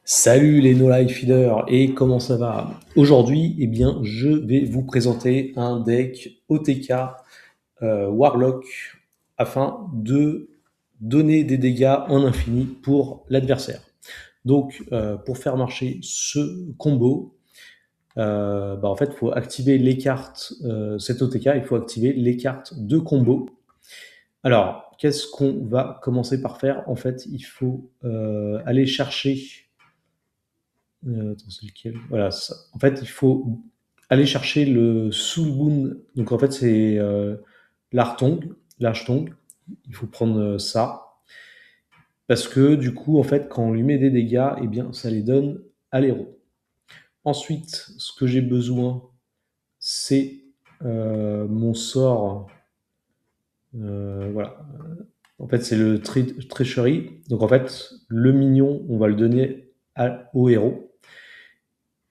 Salut les No Life Feeders, et comment ça va? Aujourd'hui, eh bien, je vais vous présenter un deck OTK Warlock afin de donner des dégâts en infini pour l'adversaire. Donc, pour faire marcher ce combo, en fait, il faut activer les cartes, cet OTK, il faut activer les cartes de combo. Alors, qu'est-ce qu'on va commencer par faire? En fait, il faut aller chercher attends, c'est lequel? Voilà, ça. En fait, il faut aller chercher le Soulboon. Donc, en fait, c'est l'Artong, l'Archtong. Il faut prendre ça. Parce que, du coup, en fait, quand on lui met des dégâts, eh bien, ça les donne à l'héros. Ensuite, ce que j'ai besoin, c'est mon sort. Voilà. En fait, c'est le Treachery. Donc, en fait, le mignon, on va le donner au héros.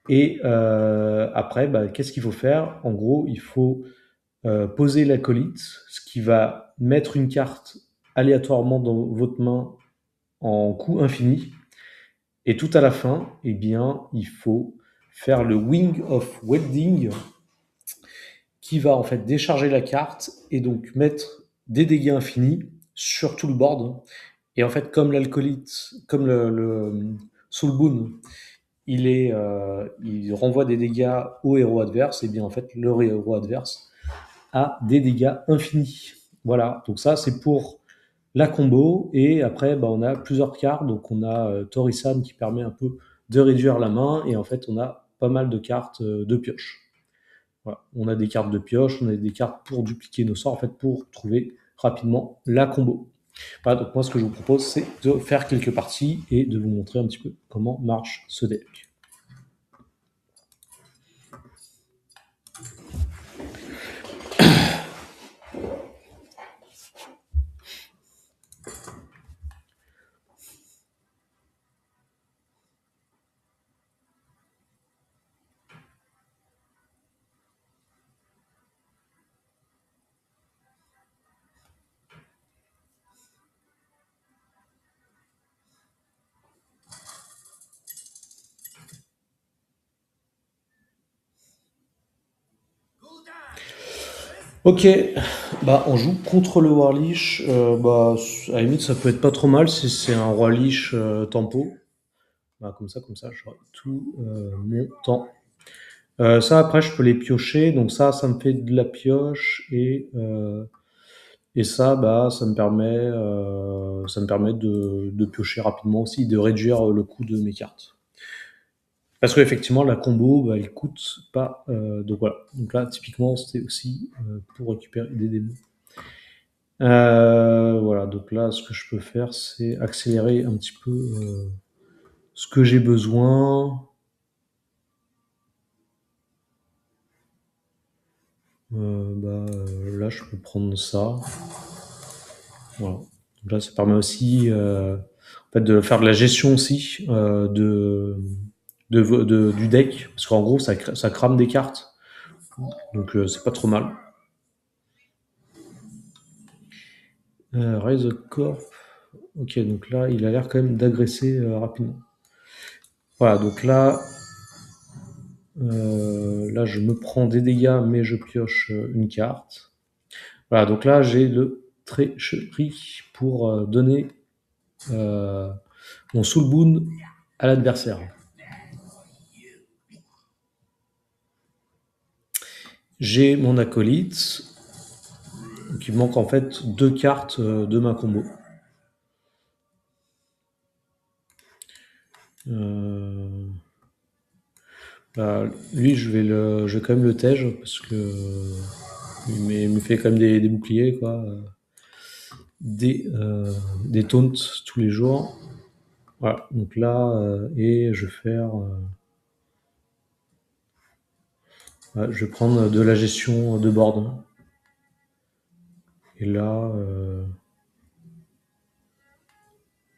Et après, qu'est-ce qu'il faut faire? En gros, il faut poser l'acolyte, ce qui va mettre une carte aléatoirement dans votre main en coup infini. Et tout à la fin, eh bien, il faut faire le Wing of Welding, qui va en fait décharger la carte et donc mettre des dégâts infinis sur tout le board. Et en fait, comme l'alcoolite, comme le Soulboon, il renvoie des dégâts au héros adverse, et bien en fait, le héros adverse a des dégâts infinis. Voilà, donc ça c'est pour la combo, et après on a plusieurs cartes, donc on a Torisan qui permet un peu de réduire la main, et en fait on a pas mal de cartes de pioche. Voilà. On a des cartes de pioche, on a des cartes pour dupliquer nos sorts, en fait pour trouver rapidement la combo. Voilà, donc moi ce que je vous propose c'est de faire quelques parties et de vous montrer un petit peu comment marche ce deck. Ok, on joue contre le Warlich. À la limite, ça peut être pas trop mal si c'est un Warlich tempo. Comme ça, j'aurai tout mon temps. Ça, après, je peux les piocher. Donc ça me fait de la pioche. Et ça, ça me permet de piocher rapidement aussi, de réduire le coût de mes cartes. Parce qu'effectivement, la combo, elle coûte pas. Donc voilà. Donc là, typiquement, c'était aussi pour récupérer des démons. Voilà, donc là, ce que je peux faire, c'est accélérer un petit peu ce que j'ai besoin. Là, je peux prendre ça. Voilà. Donc là, ça permet aussi en fait, de faire de la gestion aussi du deck. Parce qu'en gros, ça crame des cartes. Donc c'est pas trop mal. Rise Corp. Ok, donc là, il a l'air quand même d'agresser rapidement. Voilà, donc là, je me prends des dégâts, mais je pioche une carte. Voilà, donc là, j'ai le Treachery pour donner mon Soulboon à l'adversaire. J'ai mon acolyte. Donc il me manque en fait 2 cartes de ma combo. Lui, je vais quand même le tège parce que il me fait quand même des boucliers, quoi. Des taunts tous les jours. Voilà, donc là, et je vais faire. Je vais prendre de la gestion de board. Et là.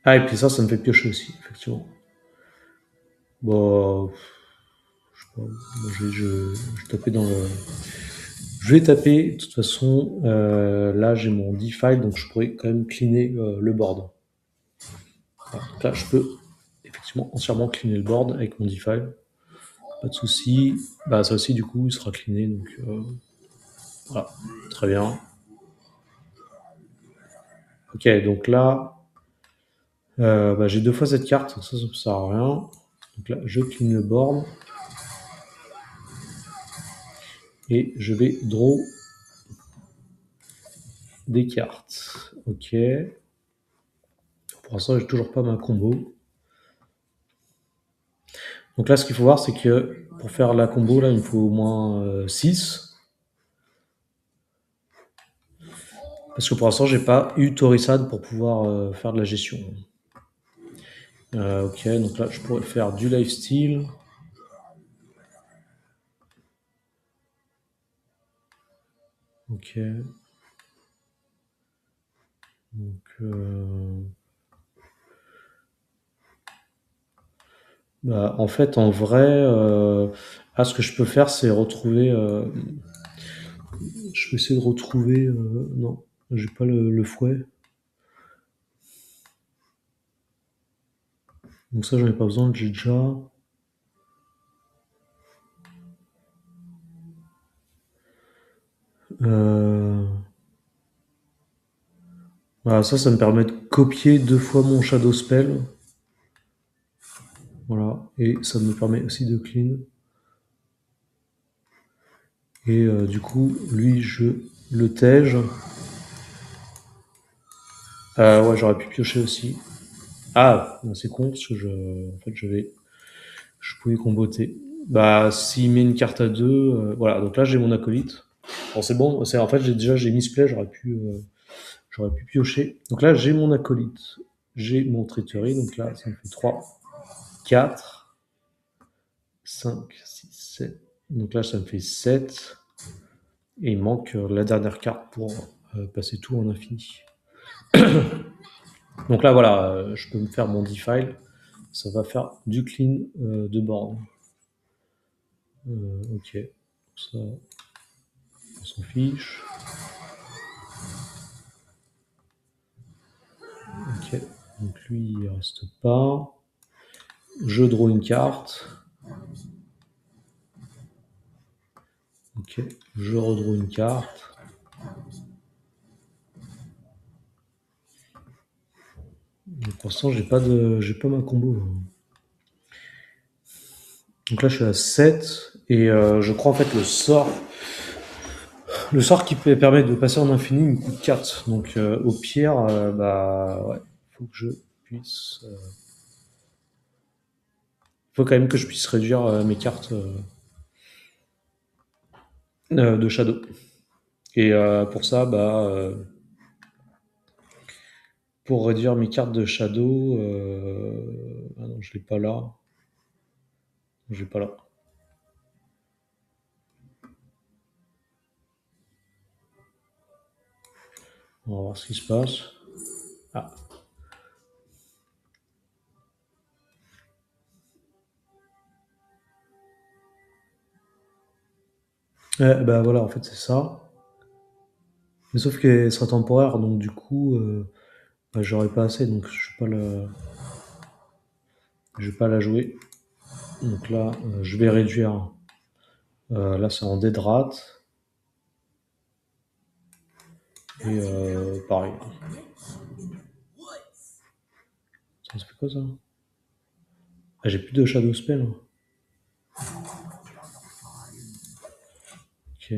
Ah, et puis ça me fait piocher aussi, effectivement. Bon. Je sais pas. Je vais taper dans le. Je vais taper, de toute façon, là j'ai mon defile, donc je pourrais quand même cleaner le board. Voilà, donc là je peux effectivement entièrement cleaner le board avec mon defile. Pas de souci. Bah, ça aussi, du coup, il sera cleané. Donc, voilà. Très bien. Ok, donc là, bah, j'ai 2 fois cette carte. Ça ne sert à rien. Donc là, je clean le board. Et je vais draw des cartes. Ok. Pour l'instant, j'ai toujours pas ma combo. Donc là, ce qu'il faut voir, c'est que pour faire la combo, là, il me faut au moins 6. Parce que pour l'instant, j'ai pas eu Torissade pour pouvoir faire de la gestion. Ok, donc là, je pourrais faire du lifesteal. Ok. Donc, bah, en fait, en vrai, ce que je peux faire, c'est retrouver. Je peux essayer de retrouver. Non, j'ai pas le fouet. Donc ça, j'en ai pas besoin. J'ai déjà. Voilà, ça me permet de copier 2 fois mon Shadow Spell. Voilà, et ça me permet aussi de clean. Et du coup, lui, je le tège. Ouais, j'aurais pu piocher aussi. Ah, c'est con, parce que en fait, je pouvais comboter. Bah, s'il met une carte à 2, voilà, donc là, j'ai mon acolyte. Bon, c'est bon, en fait, j'ai misplay, j'aurais pu piocher. Donc là, j'ai mon acolyte, j'ai mon traiterie, donc là, ça me fait 3, 4, 5, 6, 7. Donc là, ça me fait 7. Et il manque la dernière carte pour passer tout en infini. Donc là, voilà, je peux me faire mon defile. Ça va faire du clean de board. Ok. Ça, on s'en fiche. Ok. Donc lui, il reste pas. Je draw une carte. Ok. Je redraw une carte. Donc pour l'instant, j'ai pas ma combo. Donc là, je suis à 7. Et je crois en fait le sort qui peut permettre de passer en infini me coûte 4. Donc au pire, bah ouais, faut que je puisse. Faut quand même que je puisse réduire mes cartes de Shadow. Et pour ça, bah, pour réduire mes cartes de Shadow, ah non, je l'ai pas là. Je l'ai pas là. On va voir ce qui se passe. Ah. Bah voilà, en fait, c'est ça. Mais sauf qu'elle sera temporaire, donc du coup, bah, j'aurai pas assez, donc je vais pas la jouer. Donc là, je vais réduire. Là, c'est en dédrate. Et pareil. Ça fait quoi ça? Ah, j'ai plus de Shadow Spell. Ok.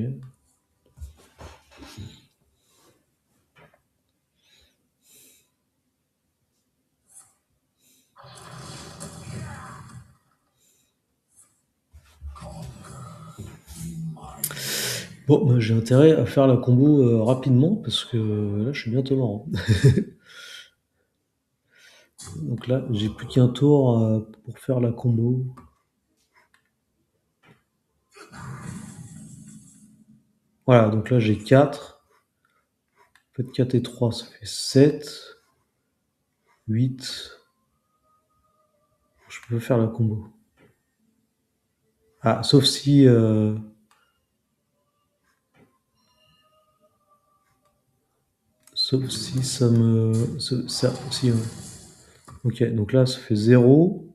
Bon, bah, j'ai intérêt à faire la combo rapidement parce que là, je suis bientôt mort. Donc là, j'ai plus qu'un tour pour faire la combo. Voilà, donc là, j'ai 4. En fait, 4 et 3, ça fait 7. 8. Je peux faire la combo. Ah, sauf si. Sauf si ça me. Si, ok, donc là, ça fait 0.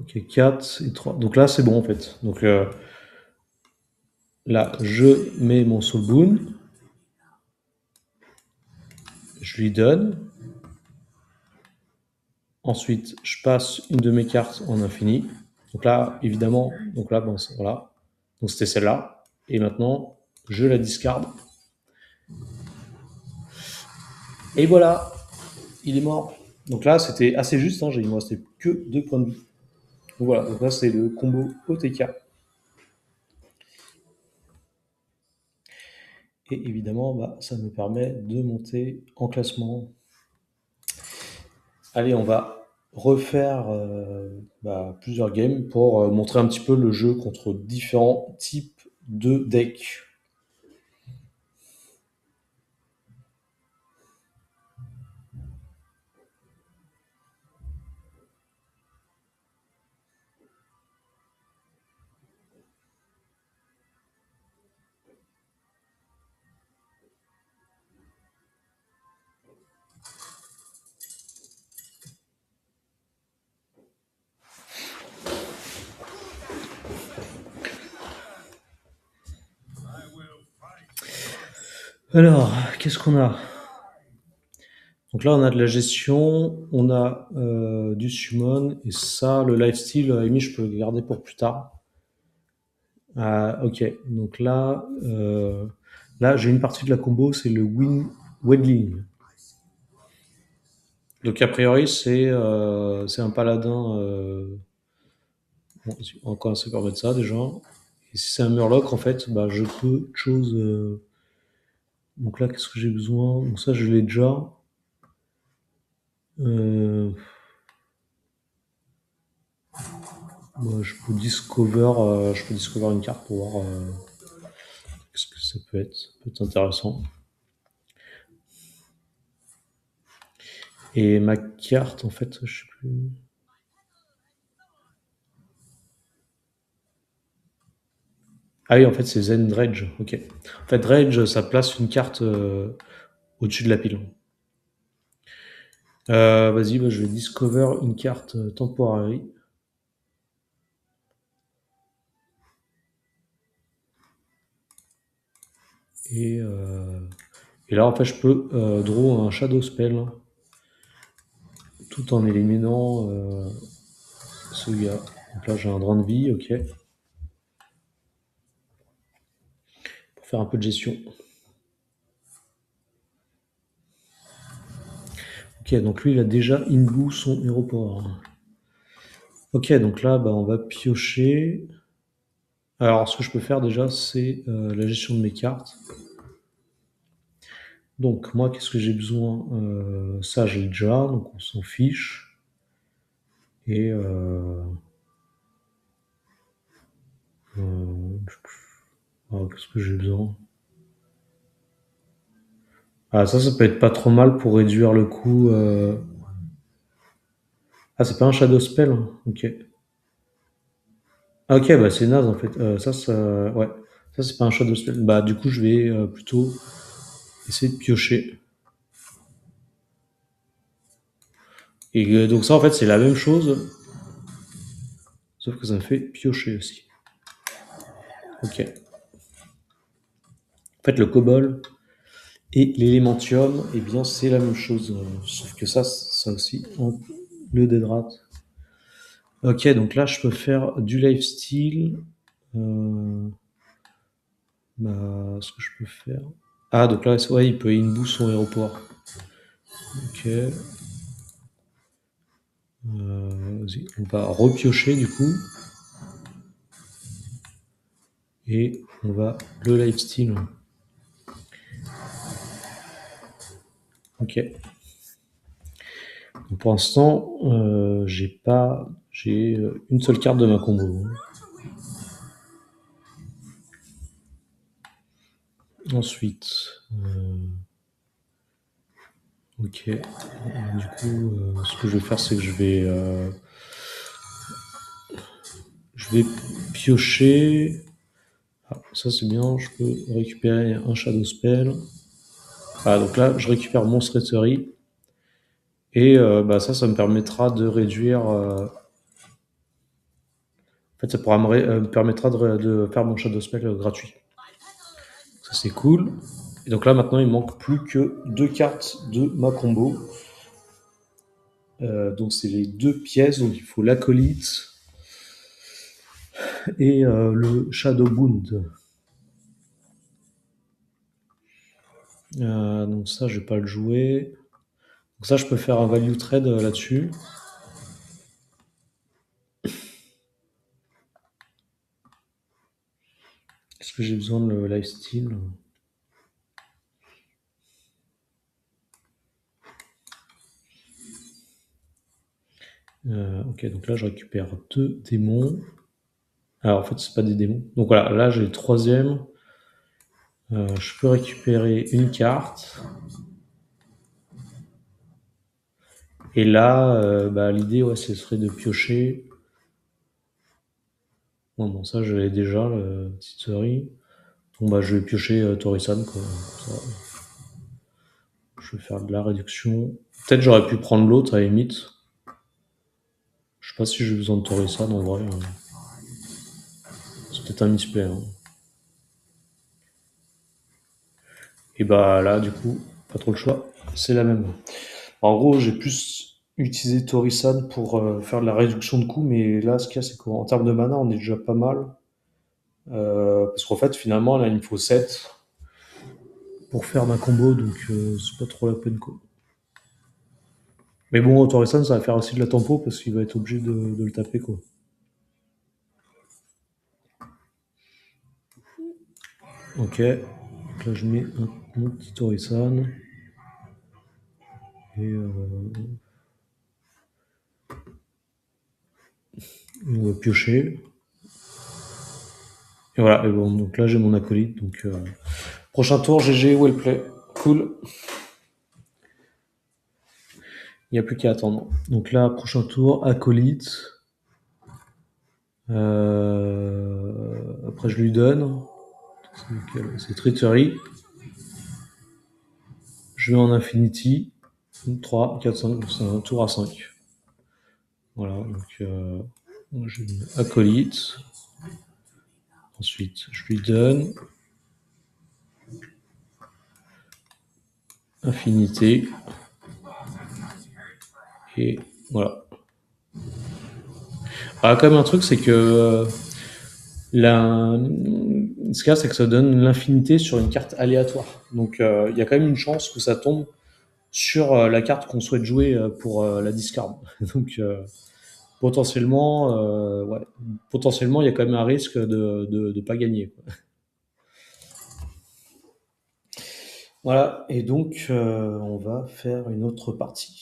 Ok, 4 et 3. Donc là, c'est bon en fait. Donc là, je mets mon Soul Boon. Je lui donne. Ensuite, je passe une de mes cartes en infini. Donc là, évidemment, donc là, bon, voilà. Donc c'était celle-là. Et maintenant, je la discarde. Et voilà, il est mort. Donc là, c'était assez juste. Hein, il me restait que 2 points de vie. Donc voilà, donc là, c'est le combo OTK. Et évidemment, bah, ça me permet de monter en classement. Allez, on va refaire plusieurs games pour montrer un petit peu le jeu contre différents types de decks. Alors, qu'est-ce qu'on a? Donc là, on a de la gestion, on a du summon, et ça, le lifesteal, à la limite, je peux le garder pour plus tard. Ah, ok, donc là j'ai une partie de la combo, c'est le Wedling. Donc a priori, c'est un paladin. Bon, on va commencer par mettre ça déjà. Et si c'est un Murloc, en fait, bah, je peux chose. Donc là, qu'est-ce que j'ai besoin? Donc ça, je l'ai déjà. Euh, je peux discover une carte pour voir ce que ça peut être. Ça peut être intéressant. Et ma carte, en fait, je sais plus. Ah oui, en fait, c'est Zen Dredge. Ok. En fait, Dredge, ça place une carte au-dessus de la pile. Vas-y, bah, je vais discover une carte temporary. Et, euh, et là, en fait, je peux draw un Shadow Spell tout en éliminant ce gars. Donc là, j'ai un drain de vie, ok. Pour faire un peu de gestion. Ok, donc lui, il a déjà inboo son Hero Power. Ok, donc là, bah, on va piocher. Alors, ce que je peux faire déjà, c'est la gestion de mes cartes. Donc, moi, qu'est-ce que j'ai besoin? Ça, j'ai déjà, donc on s'en fiche. Et qu'est-ce que j'ai besoin? Ah, ça peut être pas trop mal pour réduire le coût. Ah, c'est pas un Shadow Spell, hein. Ok. Ah, ok, bah c'est naze en fait. Ouais. Ça, c'est pas un Shadow Spell. Bah, du coup, je vais plutôt essayer de piocher. Et donc, ça, en fait, c'est la même chose, sauf que ça me fait piocher aussi. Ok. En fait, le Cobol et l'Elementium, eh bien, c'est la même chose. Sauf que ça aussi, le dédrate. Ok, donc là, je peux faire du lifesteal. Euh, ce que je peux faire. Ah, donc là, ouais, il peut inboo son aéroport. Ok. Vas-y, on va repiocher du coup. Et on va le lifesteal. Ok. Donc pour l'instant, j'ai une seule carte de ma combo. Ensuite, ok. Du coup, ce que je vais faire, c'est que je vais piocher. Ah, ça c'est bien, je peux récupérer un Shadow Spell. Ah, donc là, je récupère mon. Et ça me permettra de réduire fait, ça pourra me permettra de faire mon Shadow Spell gratuit. Ça, c'est cool. Et donc là, maintenant, il manque plus que 2 cartes de ma combo. Donc, c'est les 2 pièces. Donc, il faut l'acolyte et le Shadow Bound. Donc, ça, je vais pas le jouer. Donc, ça, je peux faire un value trade là-dessus. Est-ce que j'ai besoin de le lifesteal? Ok, donc là, je récupère 2 démons. Alors, en fait, c'est pas des démons. Donc voilà, là, j'ai le 3e. Je peux récupérer une carte. Et là, bah, l'idée, ouais, ce serait de piocher. Bon, ça, je l'ai déjà, le Titeri. Bon, bah, je vais piocher Torisan, quoi. Ça, je vais faire de la réduction. Peut-être j'aurais pu prendre l'autre à la limite. Je sais pas si j'ai besoin de Torisan en vrai. C'est peut-être un misplay. Hein. Et bah là, du coup, pas trop le choix. C'est la même. En gros, j'ai plus utilisé Torisan pour faire de la réduction de coûts, mais là, ce qu'il y a, c'est qu'en termes de mana, on est déjà pas mal. Parce qu'en fait, finalement, là, il me faut 7 pour faire ma combo, donc c'est pas trop la peine, quoi. Mais bon, Torisan, ça va faire aussi de la tempo, parce qu'il va être obligé de le taper, quoi. Ok. Donc là, je mets mon petit Torisan. Et on va piocher. Et voilà, et bon, donc là, j'ai mon acolyte, donc... Prochain tour, GG, well play. Cool. Il n'y a plus qu'à attendre. Donc là, prochain tour, acolyte. Après, je lui donne. C'est Treachery. Je mets en Infinity. 3, 4, 5. C'est un tour à 5. Voilà, donc je mets acolyte. Ensuite, je lui donne. Infinité. Et voilà. Ah, quand même un truc, c'est que ce qu'il y a, c'est que ça donne l'infinité sur une carte aléatoire. Donc il y a quand même une chance que ça tombe sur la carte qu'on souhaite jouer pour la discard. Donc potentiellement, ouais, potentiellement, il y a quand même un risque de pas gagner. Quoi. Voilà, et donc on va faire une autre partie.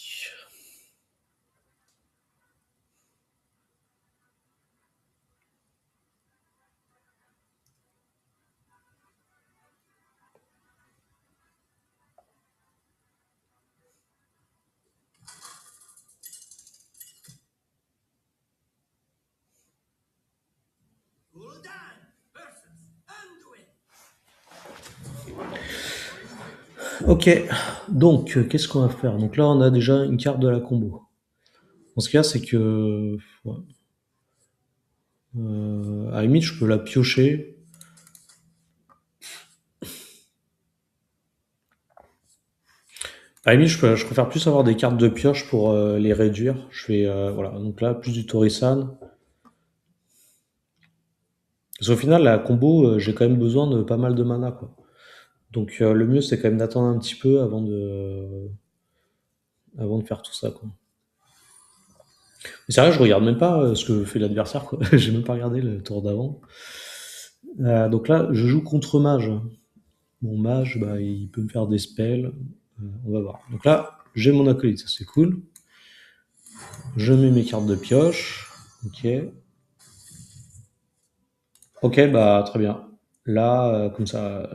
Ok, donc qu'est-ce qu'on va faire? Donc là, on a déjà une carte de la combo. En ce cas, c'est que ouais, à la limite, je peux la piocher. À la limite, je préfère plus avoir des cartes de pioche pour les réduire. Je fais voilà, donc là plus du Torisan. Parce qu'au final, la combo, j'ai quand même besoin de pas mal de mana, quoi. Donc le mieux, c'est quand même d'attendre un petit peu avant de faire tout ça, quoi. Mais sérieux, je regarde même pas ce que fait l'adversaire, quoi. J'ai même pas regardé le tour d'avant. Donc là, je joue contre mage. Mon mage, bah, il peut me faire des spells. On va voir. Donc là, j'ai mon acolyte, ça c'est cool. Je mets mes cartes de pioche. Ok. Ok, bah très bien. Là, comme ça,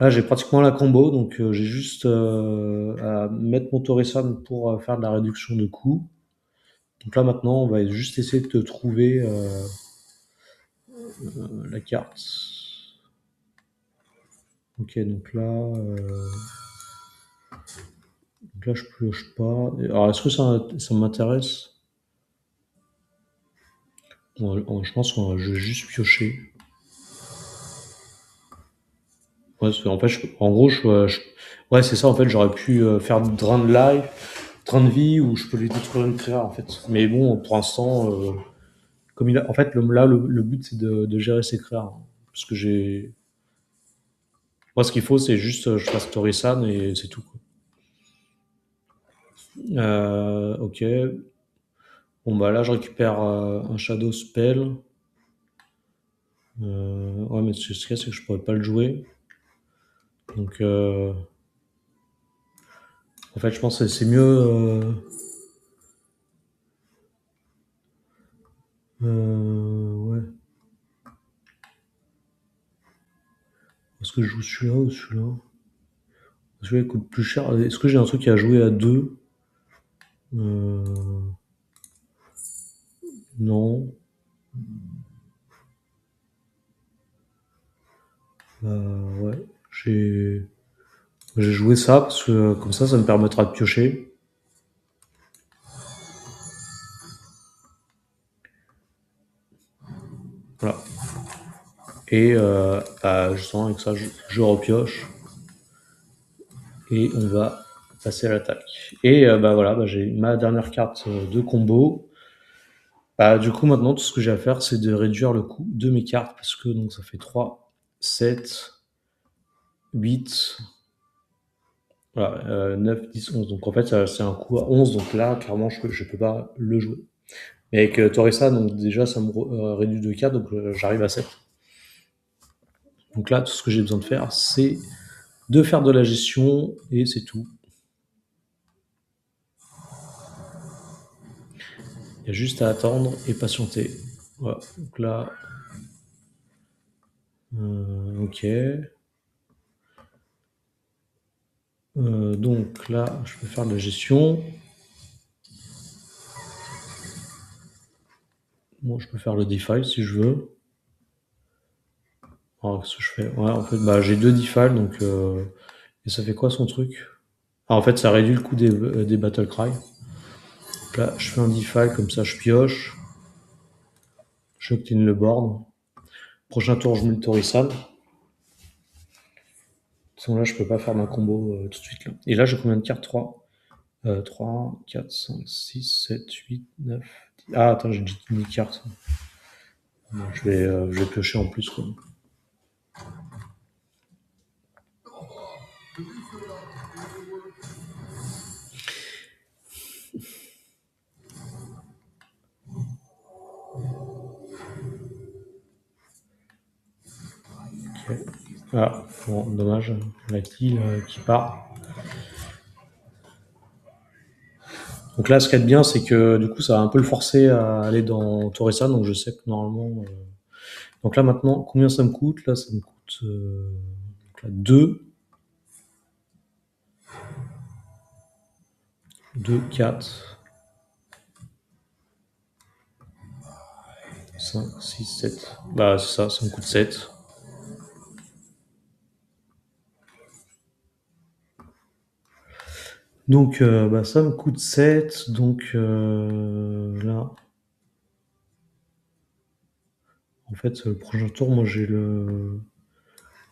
là j'ai pratiquement la combo, donc j'ai juste à mettre mon Torisan pour faire de la réduction de coûts. Donc là maintenant, on va juste essayer de trouver la carte. Ok, donc là je pioche pas. Alors est-ce que ça m'intéresse? Je pense que je vais juste piocher. Ouais, en fait, en gros, ouais, c'est ça. En fait, j'aurais pu faire drain de life, train de vie, où je peux les détruire une créa, en fait. Mais bon, pour l'instant, comme en fait, là, le but, c'est de gérer ces créas, hein. Parce que moi, ce qu'il faut, c'est juste, je fasse Torisan et c'est tout, quoi. Ok. Bon, bah là, je récupère un Shadow Spell. Ouais, mais ce qu'il y a, c'est que je pourrais pas le jouer. Donc, en fait, je pense que c'est mieux. Ouais. Est-ce que je joue celui-là ou celui-là? Celui-là coûte plus cher. Est-ce que j'ai un truc à jouer à deux? euh... Non. Ouais. J'ai j'ai joué ça parce que comme ça me permettra de piocher. Voilà. Et justement, avec ça, je repioche. Et on va passer à l'attaque. Et bah voilà, bah, j'ai ma dernière carte de combo. Bah, du coup, maintenant, tout ce que j'ai à faire, c'est de réduire le coût de mes cartes, parce que donc ça fait 3, 7, 8, voilà, 9, 10, 11. Donc en fait, c'est un coût à 11. Donc là, clairement, je peux pas le jouer. Mais avec Torissa, donc déjà, ça me réduit de 4, donc j'arrive à 7. Donc là, tout ce que j'ai besoin de faire, c'est de faire de la gestion, et c'est tout. Il y a juste à attendre et patienter. Voilà. Donc là, ok. Donc là, je peux faire de la gestion. Bon, je peux faire le defile si je veux. Alors, qu'est-ce que je fais? Ouais, en fait, bah, j'ai deux defile, donc. Et ça fait quoi son truc? Ah, en fait, ça réduit le coût des Battle Cry. Donc là, je fais un defile, comme ça, je pioche. J'obtiens le board. Prochain tour, je mets le Torisan. Sinon, là, je peux pas faire ma combo tout de suite. Là. Et là, j'ai combien de cartes? 3, 3, 4, 5, 6, 7, 8, 9, 10. Ah, attends, j'ai 10 cartes. Bon, je vais piocher en plus, quoi. Ok. Ah, bon, dommage. La kill qui part. Donc là, ce qui est bien, c'est que du coup, ça va un peu le forcer à aller dans Torresan. Donc je sais que normalement. Donc là, maintenant, combien ça me coûte? Là, ça me coûte donc là, 2, 2, 4, 5, 6, 7. Bah, c'est ça me coûte 7. Donc, bah, ça me coûte 7. Donc là, en fait, le prochain tour, moi, j'ai le.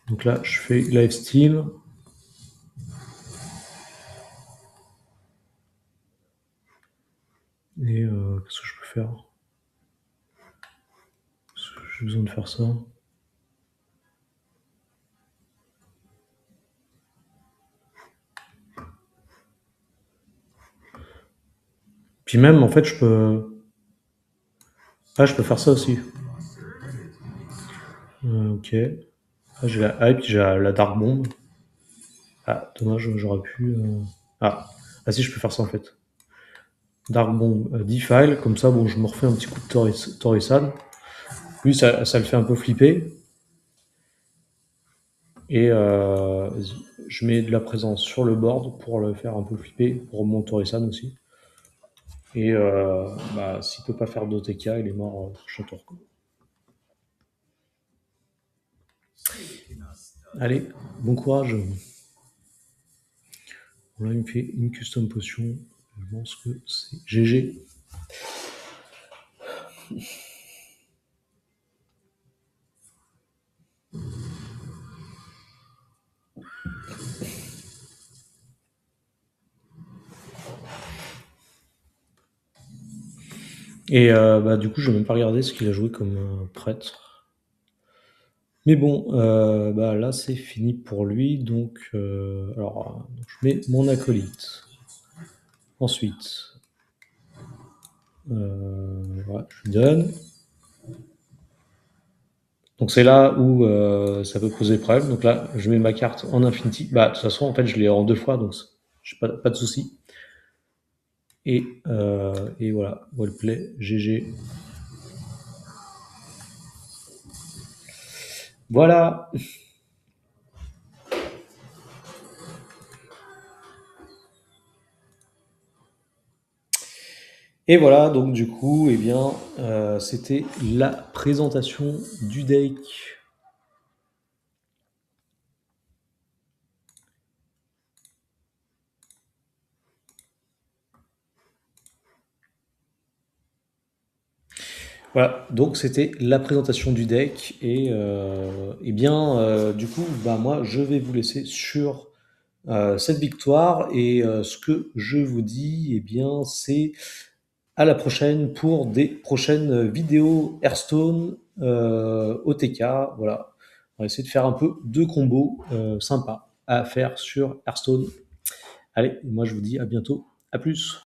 Donc là, je fais lifesteal. Et qu'est-ce que je peux faire? J'ai besoin de faire ça. Puis même, en fait, je peux. Ah, je peux faire ça aussi. Ok. Ah, j'ai la hype, j'ai la Dark Bomb. Ah, dommage, j'aurais pu. Ah. Ah, si, je peux faire ça en fait. Dark Bomb, defile, comme ça, bon, je me refais un petit coup de Torisan. Lui, ça le fait un peu flipper. Et je mets de la présence sur le board pour le faire un peu flipper, pour mon Torisan aussi. Et bah, s'il peut pas faire d'OTK, il est mort prochain tour. Quoi. Allez, bon courage. Là, il me fait une custom potion. Je pense que c'est GG. Et bah, du coup, je vais même pas regarder ce qu'il a joué comme prêtre. Mais bon, bah, là, c'est fini pour lui. Donc, donc je mets mon acolyte. Ensuite, voilà, je lui donne. Donc c'est là où ça peut poser problème. Donc là, je mets ma carte en Infinity. Bah, de toute façon, en fait, je l'ai en 2 fois, donc j'ai pas de souci. Et voilà, wallplay, GG. Voilà. Et voilà, donc du coup, eh bien, c'était la présentation du deck. Voilà, donc c'était la présentation du deck. Et bien, du coup, bah, moi, je vais vous laisser sur cette victoire. Et ce que je vous dis, eh bien, c'est à la prochaine pour des prochaines vidéos Hearthstone, OTK. Voilà, on va essayer de faire un peu de combos sympas à faire sur Hearthstone. Allez, moi je vous dis à bientôt, à plus.